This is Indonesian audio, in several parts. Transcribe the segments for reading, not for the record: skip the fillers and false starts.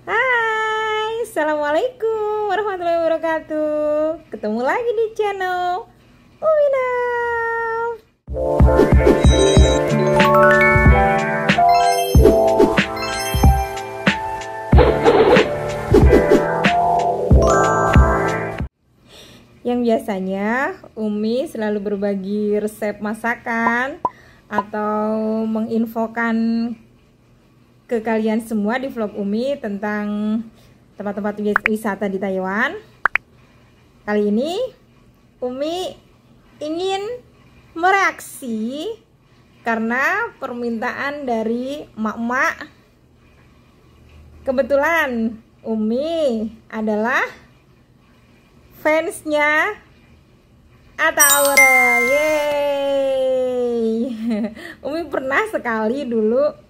Hai, Assalamualaikum warahmatullahi wabarakatuh. Ketemu lagi di channel Uminaf. Yang biasanya Umi selalu berbagi resep masakan atau menginfokan ke kalian semua di vlog Umi tentang tempat-tempat wisata di Taiwan. Kali ini Umi ingin mereaksi karena permintaan dari emak-emak. Kebetulan Umi adalah fansnya Atta Aurel. Yeay. Umi pernah sekali dulu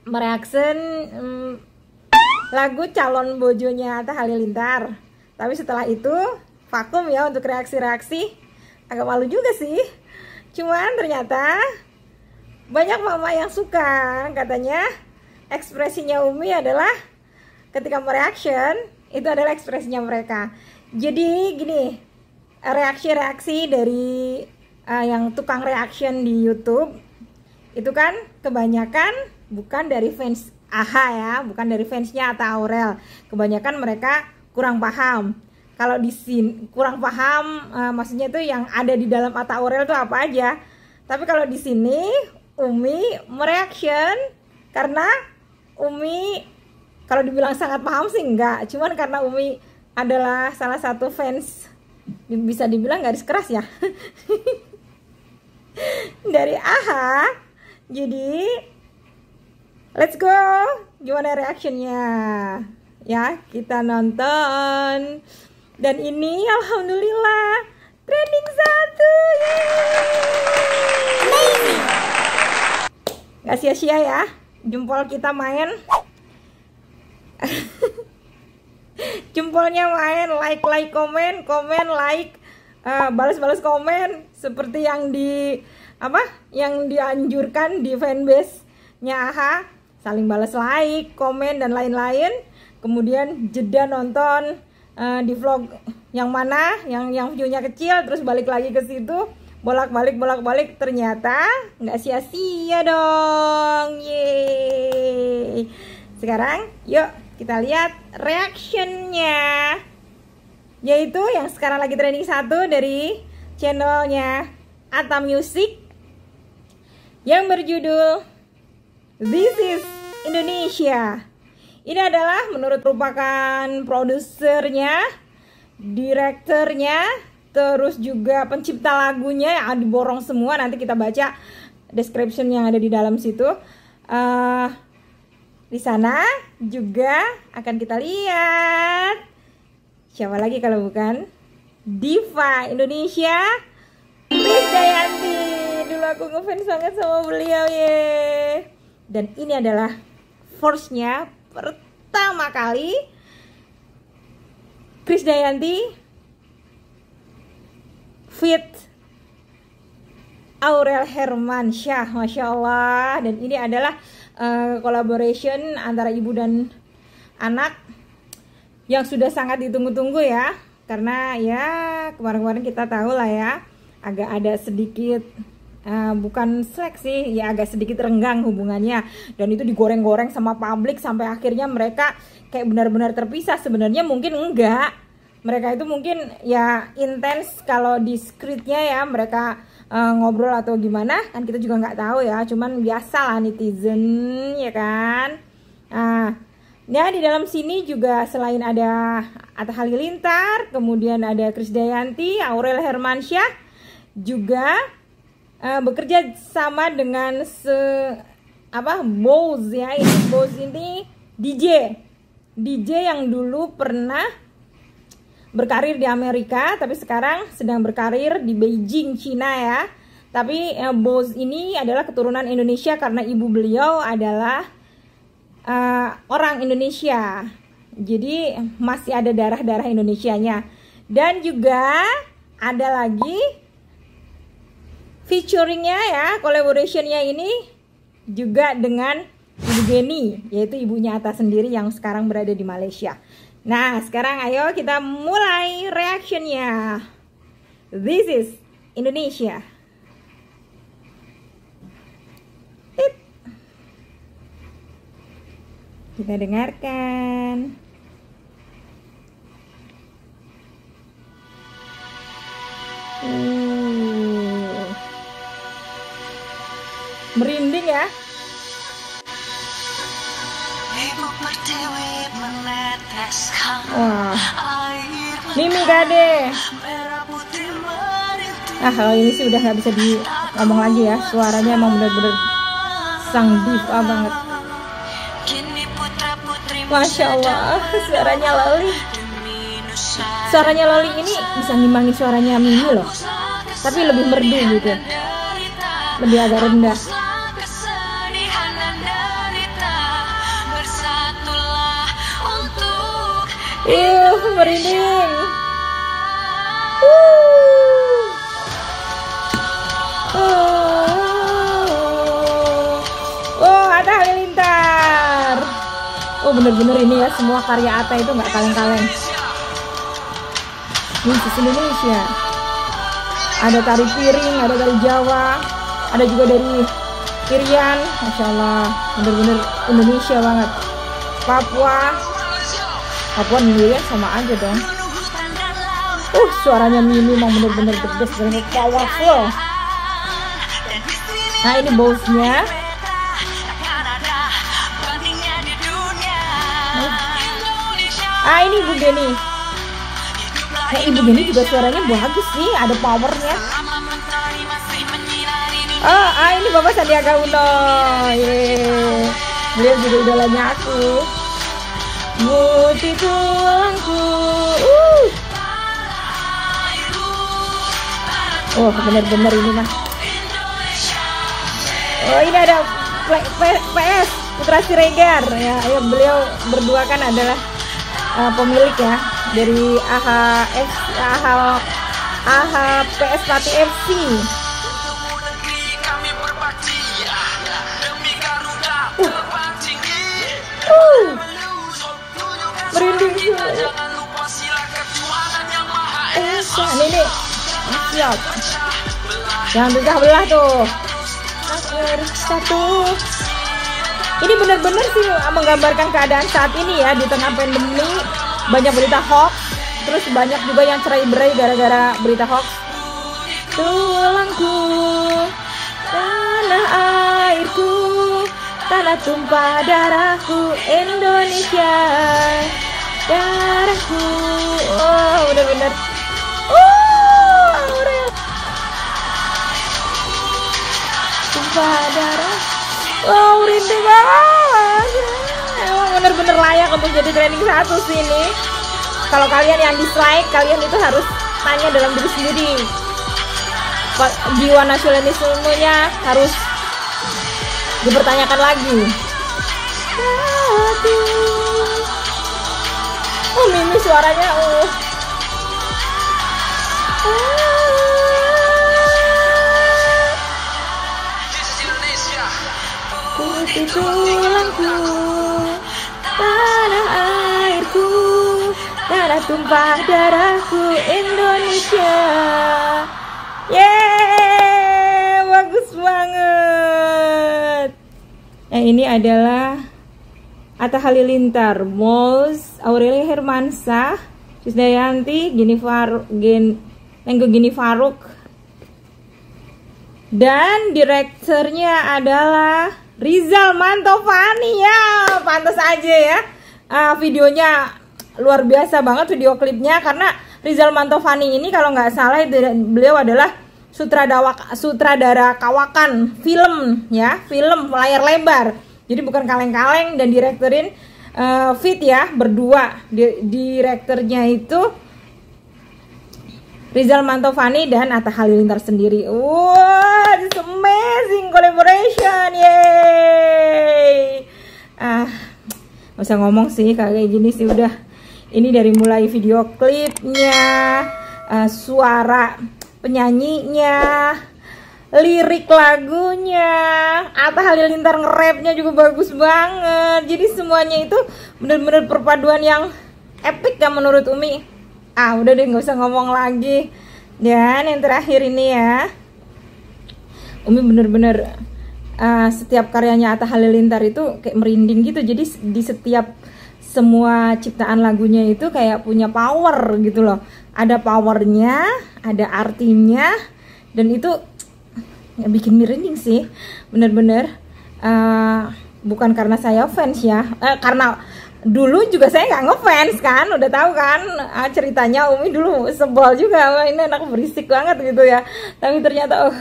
mereaction lagu Calon Bojonya Atta Halilintar. Tapi setelah itu vakum ya untuk reaksi-reaksi. Agak malu juga sih. Cuman ternyata banyak mama yang suka. Katanya ekspresinya Umi adalah ketika mereaction itu adalah ekspresinya mereka. Jadi gini, reaksi-reaksi dari yang tukang reaction di YouTube itu kan kebanyakan bukan dari fans AHA ya, bukan dari fansnya Atta Aurel. Kebanyakan mereka kurang paham. Kalau di sini kurang paham, maksudnya itu yang ada di dalam Atta Aurel itu apa aja. Tapi kalau di sini Umi mereaction karena Umi kalau dibilang sangat paham sih enggak, cuman karena Umi adalah salah satu fans bisa dibilang garis keras ya dari AHA. Jadi let's go, gimana reactionnya? Ya, kita nonton. Dan ini alhamdulillah trending 1. Yeay. Gak sia-sia ya, jempol kita main. Jempolnya main, like, komen, like, balas komen seperti yang yang dianjurkan di fanbase-nya AHA. Saling balas like, komen dan lain-lain. Kemudian jeda nonton di vlog yang mana yang view-nya kecil, terus balik lagi ke situ, bolak-balik. Ternyata nggak sia-sia dong. Yeay. Sekarang yuk kita lihat reactionnya, yaitu yang sekarang lagi trending 1 dari channelnya Atta Music yang berjudul This is Indonesia. Ini adalah menurut merupakan produsernya, direkturnya, terus juga pencipta lagunya yang diborong semua. Nanti kita baca description yang ada di dalam situ. Di sana juga akan kita lihat siapa lagi kalau bukan diva Indonesia, Krisdayanti. Dulu aku ngefans banget sama beliau ye. Dan ini adalah force-nya pertama kali Krisdayanti feat Aurel Hermansyah, Masya Allah. Dan ini adalah collaboration antara ibu dan anak yang sudah sangat ditunggu-tunggu ya. Karena ya kemarin-kemarin kita tahu lah ya, agak ada sedikit bukan slack sih, ya agak sedikit renggang hubungannya. Dan itu digoreng-goreng sama publik sampai akhirnya mereka kayak benar-benar terpisah. Sebenarnya mungkin enggak, mereka itu mungkin ya intens kalau di scriptnya ya mereka ngobrol atau gimana kan kita juga nggak tahu ya. Cuman biasalah netizen ya kan. Ya di dalam sini juga selain ada Atta Halilintar, kemudian ada Krisdayanti, Aurel Hermansyah juga bekerja sama dengan Boz ya. Ini Boz ini DJ yang dulu pernah berkarir di Amerika tapi sekarang sedang berkarir di Beijing, Cina ya. Tapi Boz ini adalah keturunan Indonesia karena ibu beliau adalah orang Indonesia. Jadi masih ada darah-darah Indonesianya. Dan juga ada lagi featuringnya ya, collaborationnya ini juga dengan Ibu Geni, yaitu ibunya Atta sendiri yang sekarang berada di Malaysia. Nah, sekarang ayo kita mulai reactionnya. This is Indonesia. Kita dengarkan. Merinding ya. Wah, Mimi Gade. Nah, kalau ini sih udah nggak bisa ngomong lagi ya. Suaranya emang bener-bener sang diva banget. Masya Allah, suaranya Loli. Suaranya Loli ini bisa ngimbangi suaranya Mimi loh. Tapi lebih merdu gitu. Lebih agak rendah. Merinding. Atta Halilintar. Bener-bener ini ya, semua karya Atta itu nggak kaleng-kaleng. Ini Miss Indonesia. Ada tari piring, ada tari Jawa, ada juga dari Irian. Masya Allah, bener-bener Indonesia banget. Papua nih ya, sama aja dong. Suaranya Mimi emang bener-bener tegas dan powerful. Nah, ini bosnya. Ini Ibu Geni. Nah, Ibu Geni juga suaranya bagus sih, ada powernya. Ini Bapak Sandiaga Uno. Beliau juga idolanya aku. Muti tulangku. Bener-bener ini mah. Ini ada PS Putra Siregar ya. Beliau berdua kan adalah pemilik ya dari PS Pati FC. Merinding ini siap. Jangan pecah belah tuh. Satu. Ini benar-benar sih menggambarkan keadaan saat ini ya, di tengah pandemi, banyak berita hoax, terus banyak juga yang cerai-berai gara-gara berita hoax. Tulangku, tanah airku, tanah tumpah darahku, Indonesia, darahku. Bener-bener. Tumpah darah. Merinding banget. Emang bener-bener layak untuk jadi trending 1 sih ini. Kalau kalian yang dislike, kalian itu harus tanya dalam diri sendiri. Jiwa nasionalismenya harus dipertanyakan lagi. Mimi suaranya Putih tulangku, tanah airku, tanah tumpah darahku, Indonesia. Yeay, bagus banget. Ini adalah Atta Halilintar, Mols, Aurelia Hermansyah, Krisdayanti, Gini Faruk, dan direkturnya adalah Rizal Mantovani ya. Pantas aja ya, videonya luar biasa banget, video klipnya, karena Rizal Mantovani ini kalau nggak salah beliau adalah sutradara kawakan film ya, film layar lebar. Jadi bukan kaleng-kaleng, dan direkturin fit ya, berdua. Direkturnya itu Rizal Mantovani dan Atta Halilintar sendiri. This is amazing collaboration, yay! Gak usah ngomong sih, kayak gini sih udah. Ini dari mulai video klipnya, suara penyanyinya, lirik lagunya, Atta Halilintar nge-rapnya juga bagus banget. Jadi semuanya itu bener-bener perpaduan yang epic ya menurut Umi. Udah deh, nggak usah ngomong lagi. Dan yang terakhir ini ya, Umi bener-bener setiap karyanya Atta Halilintar itu kayak merinding gitu. Jadi di setiap semua ciptaan lagunya itu kayak punya power gitu loh. Ada powernya, ada artinya, dan itu ya bikin merinding sih, bener-bener. Bukan karena saya fans ya, karena dulu juga saya nggak ngefans kan, udah tahu kan ceritanya. Umi dulu sebel juga, ini anak berisik banget gitu ya. Tapi ternyata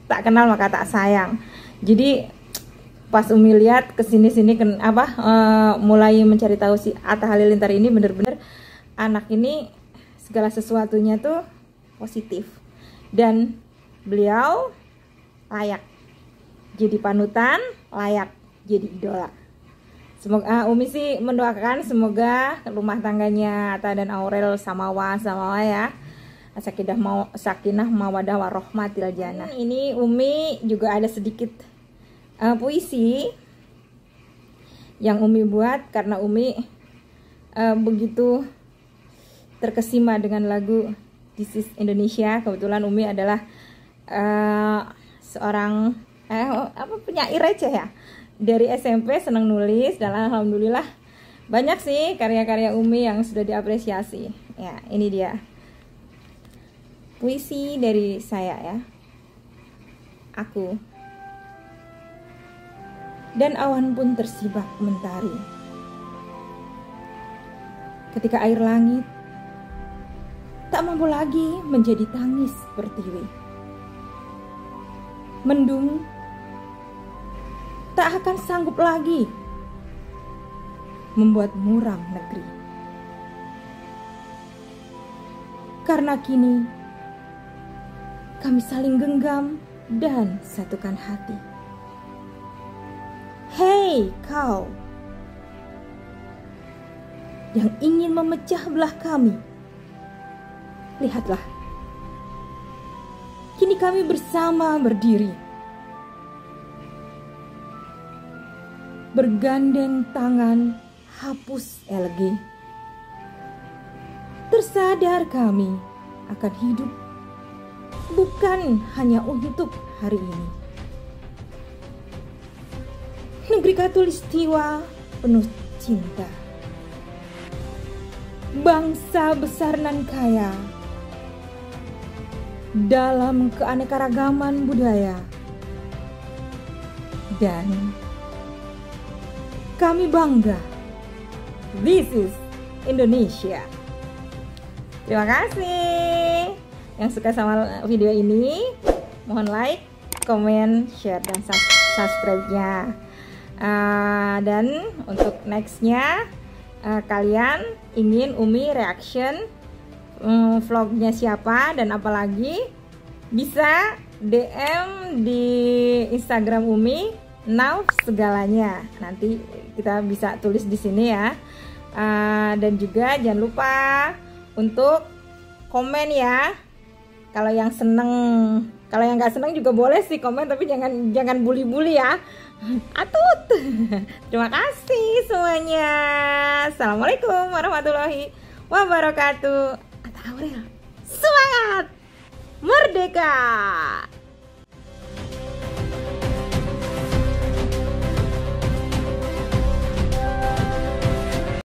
tak kenal maka tak sayang. Jadi pas Umi lihat kesini-sini mulai mencari tahu si Atta Halilintar ini, bener-bener anak ini segala sesuatunya tuh positif, dan beliau layak jadi panutan, layak jadi idola. Semoga Umi sih mendoakan semoga rumah tangganya Atta dan Aurel samawa ya, sakinah mawadah warahmatil jannah. Ini Umi juga ada sedikit puisi yang Umi buat karena Umi begitu terkesima dengan lagu This is Indonesia. Kebetulan Umi adalah seorang penyair receh ya, dari SMP, senang nulis, dan alhamdulillah banyak sih karya-karya Umi yang sudah diapresiasi. Ya, ini dia puisi dari saya ya. Aku dan awan pun tersibak mentari ketika air langit tak mampu lagi menjadi tangis pertiwi. Mendung tak akan sanggup lagi membuat muram negeri. Karena kini kami saling genggam dan satukan hati. Hei kau yang ingin memecah belah kami, lihatlah, kini kami bersama berdiri, bergandeng tangan hapus LG. Tersadar kami akan hidup bukan hanya untuk hari ini. Negeri Katulistiwa penuh cinta, bangsa besar nan kaya dalam keanekaragaman budaya, dan kami bangga. This is Indonesia. Terima kasih yang suka sama video ini. Mohon like, comment, share, dan subscribe-nya. Dan untuk nextnya, kalian ingin Umi reaction vlognya siapa dan apalagi, bisa DM di Instagram Umi now segalanya. Nanti kita bisa tulis di sini ya. Dan juga jangan lupa untuk komen ya. Kalau yang seneng, kalau yang nggak seneng juga boleh sih komen, tapi jangan bully-bully ya. Atut. Terima kasih semuanya. Assalamualaikum warahmatullahi wabarakatuh. Atta Aurel, semangat merdeka.